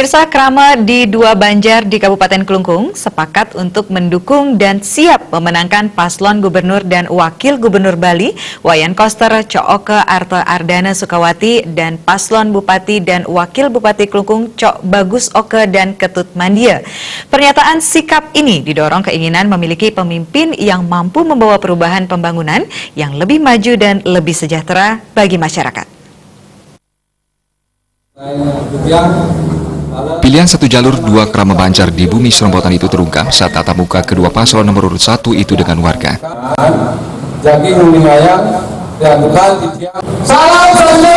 Pemirsa, Krama di Dua Banjar di Kabupaten Klungkung sepakat untuk mendukung dan siap memenangkan paslon Gubernur dan Wakil Gubernur Bali, Wayan Koster Cok Oke Arte Ardana Sukawati, dan paslon Bupati dan Wakil Bupati Klungkung Cok Bagus Oke dan Ketut Mandia. Pernyataan sikap ini didorong keinginan memiliki pemimpin yang mampu membawa perubahan pembangunan yang lebih maju dan lebih sejahtera bagi masyarakat. Pilihan satu jalur dua Krama Banjar di Bumi Serombotan itu terungkap saat tatap muka kedua paslon nomor urut 1 itu dengan warga. Jadi Humayang dan bukan salam saja.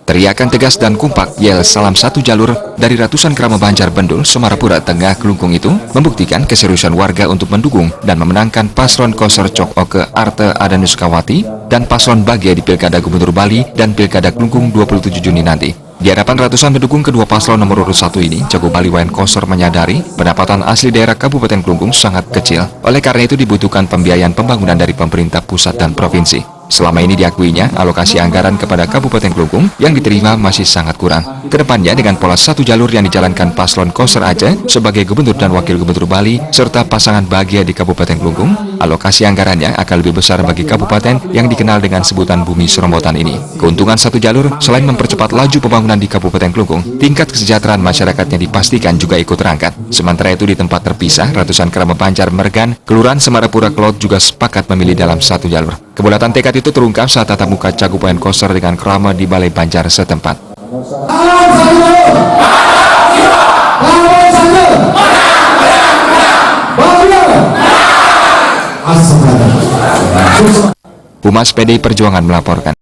Teriakan tegas dan kompak yel salam satu jalur dari ratusan Krama Banjar Bendul, Semarapura Tengah, Klungkung itu membuktikan keseriusan warga untuk mendukung dan memenangkan paslon Koster Cok Oke Arte Ardana Sukawati dan paslon Bagia di Pilkada Gubernur Bali dan Pilkada Klungkung 27 Juni nanti. Di hadapan ratusan pendukung kedua paslon nomor urut 1 ini, Jago Bali Wayan Koster menyadari pendapatan asli daerah Kabupaten Klungkung sangat kecil. Oleh karena itu dibutuhkan pembiayaan pembangunan dari pemerintah pusat dan provinsi. Selama ini diakuinya, alokasi anggaran kepada Kabupaten Klungkung yang diterima masih sangat kurang. Kedepannya dengan pola satu jalur yang dijalankan paslon Koster Aceh sebagai Gubernur dan Wakil Gubernur Bali, serta pasangan Bagia di Kabupaten Klungkung, alokasi anggarannya akan lebih besar bagi kabupaten yang dikenal dengan sebutan Bumi Serombotan ini. Keuntungan satu jalur, selain mempercepat laju pembangunan di Kabupaten Klungkung, tingkat kesejahteraan masyarakatnya dipastikan juga ikut terangkat. Sementara itu di tempat terpisah, ratusan Krama Banjar Mergan, Kelurahan Semarapura Kelot juga sepakat memilih dalam satu jalur. Kebulatan tekad itu terungkap saat tatap muka Cagup Wayan Koster dengan Krama di Balai Banjar setempat. Humas PDI Perjuangan melaporkan.